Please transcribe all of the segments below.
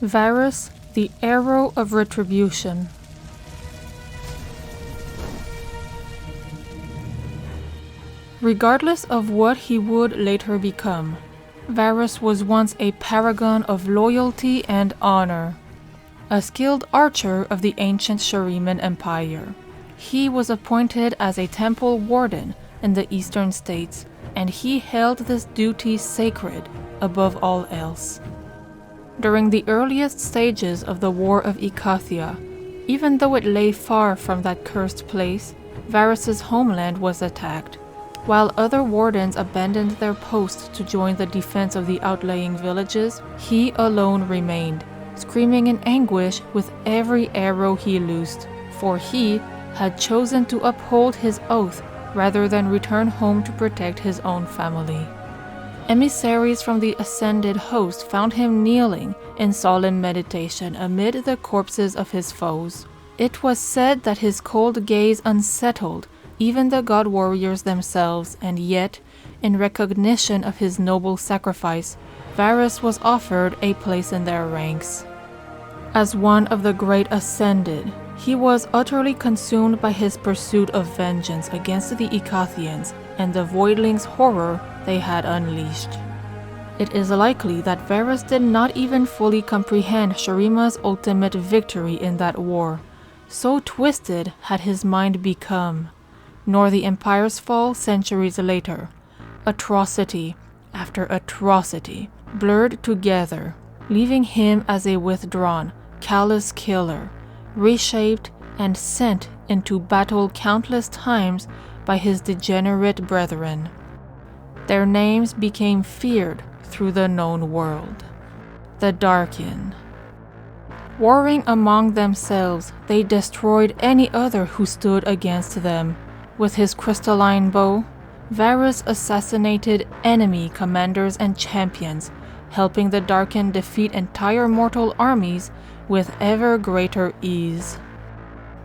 Varus, the Arrow of Retribution. Regardless of what he would later become, Varus was once a paragon of loyalty and honor, a skilled archer of the ancient Shuriman Empire. He was appointed as a temple warden in the eastern states, and he held this duty sacred above all else. During the earliest stages of the War of Icathia, even though it lay far from that cursed place, Varus's homeland was attacked. While other wardens abandoned their posts to join the defense of the outlying villages, he alone remained, screaming in anguish with every arrow he loosed, for he had chosen to uphold his oath rather than return home to protect his own family. Emissaries from the ascended host found him kneeling in solemn meditation amid the corpses of his foes. It was said that his cold gaze unsettled even the god warriors themselves, and yet, in recognition of his noble sacrifice, Varus was offered a place in their ranks. As one of the great ascended, he was utterly consumed by his pursuit of vengeance against the Icathians and the voidlings' horror they had unleashed. It is likely that Varus did not even fully comprehend Shurima's ultimate victory in that war. So twisted had his mind become, nor the Empire's fall centuries later. Atrocity after atrocity blurred together, leaving him as a withdrawn, callous killer, reshaped and sent into battle countless times by his degenerate brethren. Their names became feared through the known world. The Darkin. Warring among themselves, they destroyed any other who stood against them. With his crystalline bow, Varus assassinated enemy commanders and champions, helping the Darkin defeat entire mortal armies with ever greater ease.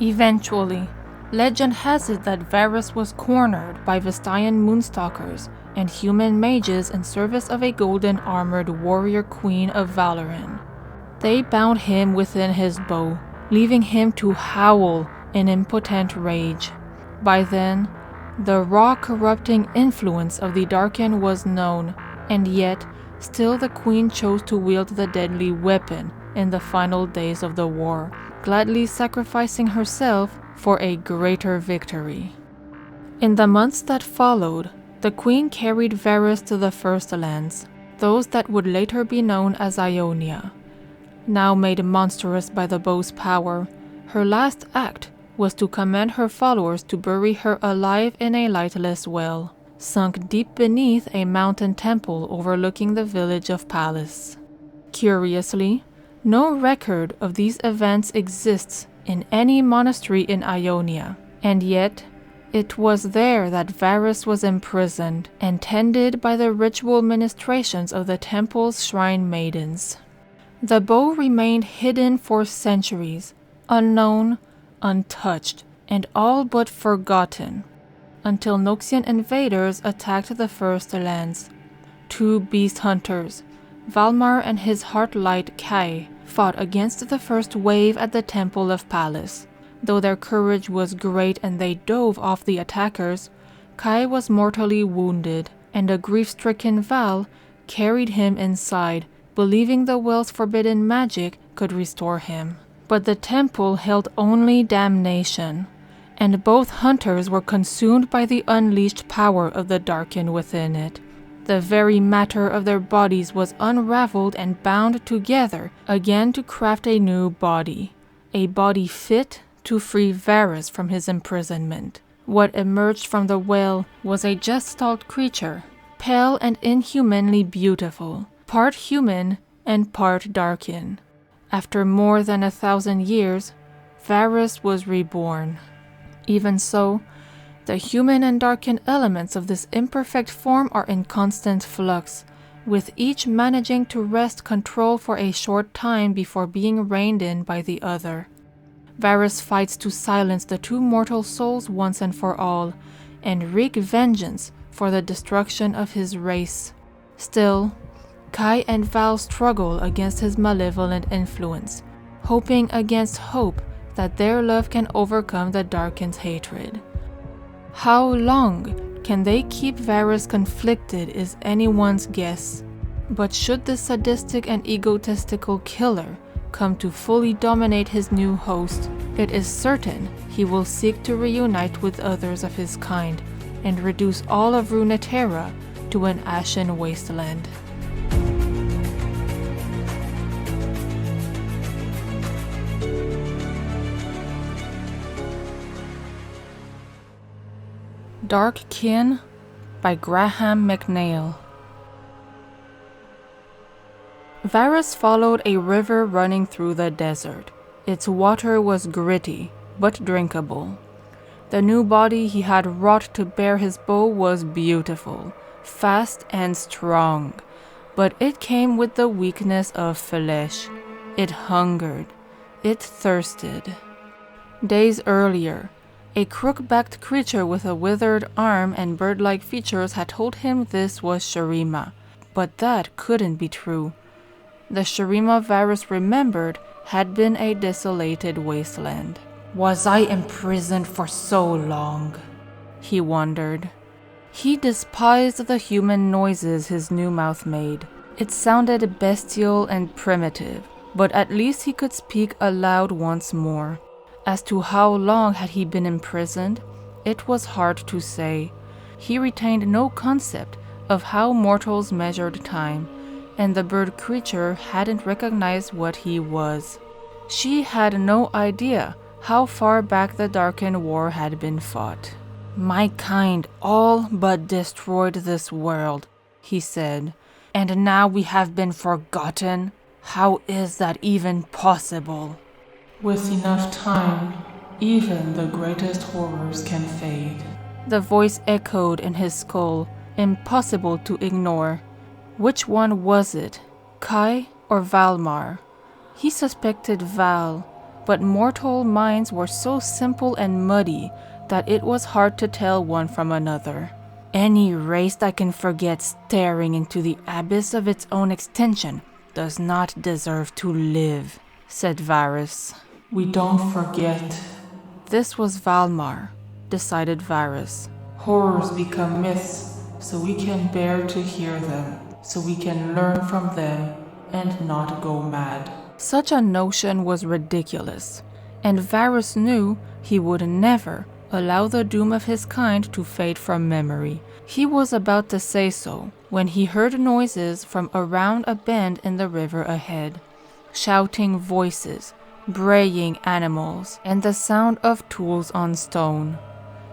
Eventually, legend has it that Varus was cornered by Vestian moonstalkers and human mages in service of a golden-armored warrior queen of Valoran. They bound him within his bow, leaving him to howl in impotent rage. By then, the raw corrupting influence of the Darkin was known, and yet, still the queen chose to wield the deadly weapon in the final days of the war, gladly sacrificing herself for a greater victory. In the months that followed, the queen carried Varus to the First Lands, those that would later be known as Ionia. Now made monstrous by the bow's power, her last act was to command her followers to bury her alive in a lightless well, sunk deep beneath a mountain temple overlooking the village of Pallas. Curiously, no record of these events exists in any monastery in Ionia, and yet it was there that Varus was imprisoned and tended by the ritual ministrations of the temple's shrine maidens. The bow remained hidden for centuries, unknown, untouched, and all but forgotten, until Noxian invaders attacked the First Lands. Two beast hunters, Valmar and his heartlight Kai, fought against the first wave at the Temple of Pallas. Though their courage was great and they dove off the attackers, Kai was mortally wounded, and a grief-stricken Val carried him inside, believing the well's forbidden magic could restore him. But the temple held only damnation, and both hunters were consumed by the unleashed power of the Darkin within it. The very matter of their bodies was unraveled and bound together again to craft a new body, a body fit to free Varus from his imprisonment. What emerged from the well was a gestalt creature, pale and inhumanly beautiful, part human and part Darkin. After more than 1,000 years, Varus was reborn. Even so, the human and Darkin elements of this imperfect form are in constant flux, with each managing to wrest control for a short time before being reined in by the other. Varus fights to silence the two mortal souls once and for all, and wreak vengeance for the destruction of his race. Still, Kai and Val struggle against his malevolent influence, hoping against hope that their love can overcome the Darkin's hatred. How long can they keep Varus conflicted is anyone's guess, but should the sadistic and egotistical killer come to fully dominate his new host, it is certain he will seek to reunite with others of his kind and reduce all of Runeterra to an ashen wasteland. Dark Kin by Graham McNeil. Varus followed a river running through the desert. Its water was gritty, but drinkable. The new body he had wrought to bear his bow was beautiful, fast and strong, but it came with the weakness of flesh. It hungered. It thirsted. Days earlier, a crook-backed creature with a withered arm and bird-like features had told him this was Shurima, but that couldn't be true. The Shurima Varus remembered had been a desolated wasteland. Was I imprisoned for so long? He wondered. He despised the human noises his new mouth made. It sounded bestial and primitive, but at least he could speak aloud once more. As to how long had he been imprisoned, it was hard to say. He retained no concept of how mortals measured time, and the bird creature hadn't recognized what he was. She had no idea how far back the Darkin War had been fought. "My kind all but destroyed this world," he said, "and now we have been forgotten? How is that even possible?" "With enough time, even the greatest horrors can fade." The voice echoed in his skull, impossible to ignore. Which one was it, Kai or Valmar? He suspected Val, but mortal minds were so simple and muddy that it was hard to tell one from another. "Any race that can forget staring into the abyss of its own extension does not deserve to live," said Varus. "We don't forget." This was Valmar, decided Varus. "Horrors become myths, so we can bear to hear them, so we can learn from them and not go mad." Such a notion was ridiculous, and Varus knew he would never allow the doom of his kind to fade from memory. He was about to say so when he heard noises from around a bend in the river ahead. Shouting voices, braying animals, and the sound of tools on stone.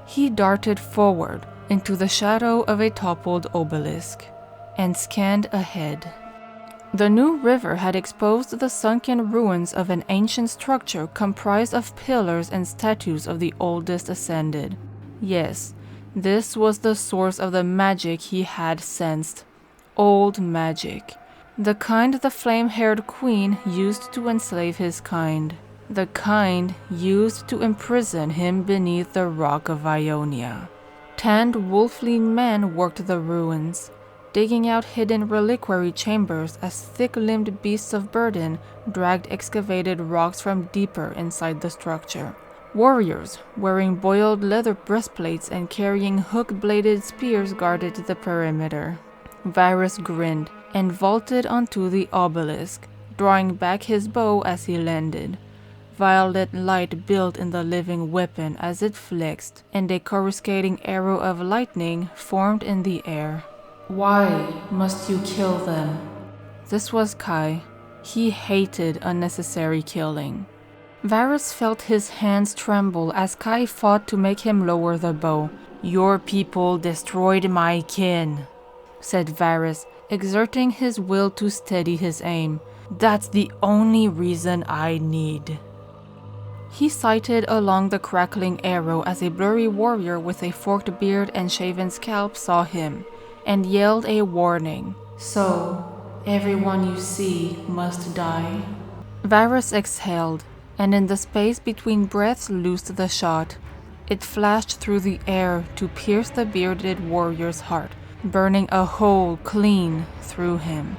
He darted forward into the shadow of a toppled obelisk and scanned ahead. The new river had exposed the sunken ruins of an ancient structure comprised of pillars and statues of the oldest ascended. Yes, this was the source of the magic he had sensed. Old magic. The kind the flame-haired queen used to enslave his kind. The kind used to imprison him beneath the rock of Ionia. Tanned wolfly men worked the ruins, digging out hidden reliquary chambers as thick-limbed beasts of burden dragged excavated rocks from deeper inside the structure. Warriors, wearing boiled leather breastplates and carrying hook-bladed spears, guarded the perimeter. Varus grinned and vaulted onto the obelisk, drawing back his bow as he landed. Violet light built in the living weapon as it flexed, and a coruscating arrow of lightning formed in the air. "Why must you kill them?" This was Kai. He hated unnecessary killing. Varus felt his hands tremble as Kai fought to make him lower the bow. "Your people destroyed my kin," said Varus, exerting his will to steady his aim. "That's the only reason I need." He sighted along the crackling arrow as a blurry warrior with a forked beard and shaven scalp saw him, and yelled a warning. "So, everyone you see must die?" Varus exhaled, and in the space between breaths loosed the shot. It flashed through the air to pierce the bearded warrior's heart, burning a hole clean through him.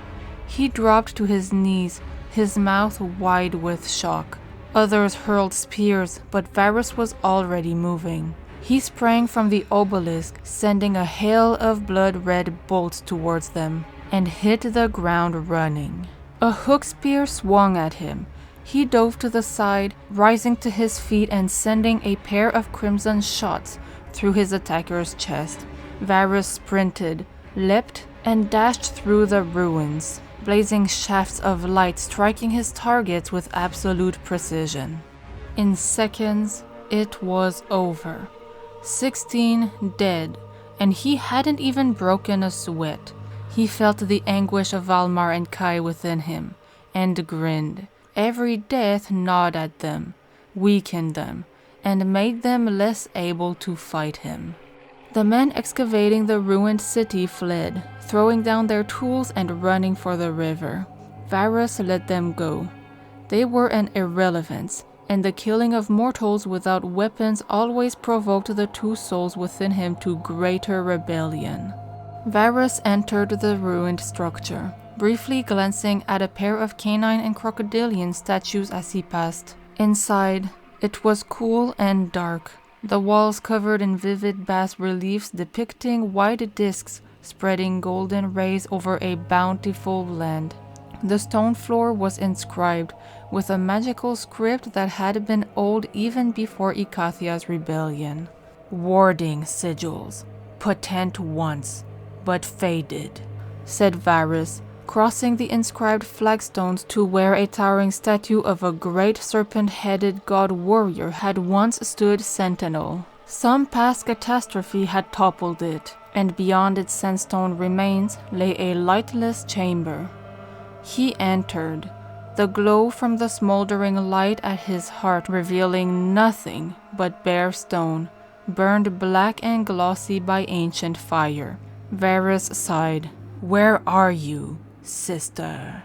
He dropped to his knees, his mouth wide with shock. Others hurled spears, but Varus was already moving. He sprang from the obelisk, sending a hail of blood-red bolts towards them, and hit the ground running. A hook spear swung at him. He dove to the side, rising to his feet and sending a pair of crimson shots through his attacker's chest. Varus sprinted, leapt, and dashed through the ruins, blazing shafts of light striking his targets with absolute precision. In seconds, it was over. 16 dead, and he hadn't even broken a sweat. He felt the anguish of Valmar and Kai within him, and grinned. Every death gnawed at them, weakened them, and made them less able to fight him. The men excavating the ruined city fled, throwing down their tools and running for the river. Varus let them go. They were an irrelevance, and the killing of mortals without weapons always provoked the two souls within him to greater rebellion. Varus entered the ruined structure, briefly glancing at a pair of canine and crocodilian statues as he passed. Inside, it was cool and dark, the walls covered in vivid bas-reliefs depicting white discs spreading golden rays over a bountiful land. The stone floor was inscribed with a magical script that had been old even before Ikathia's rebellion. Warding sigils, potent once, but faded, said Varus, crossing the inscribed flagstones to where a towering statue of a great serpent-headed god warrior had once stood sentinel. Some past catastrophe had toppled it, and beyond its sandstone remains lay a lightless chamber. He entered, the glow from the smoldering light at his heart revealing nothing but bare stone, burned black and glossy by ancient fire. Varus sighed. "Where are you, sister?"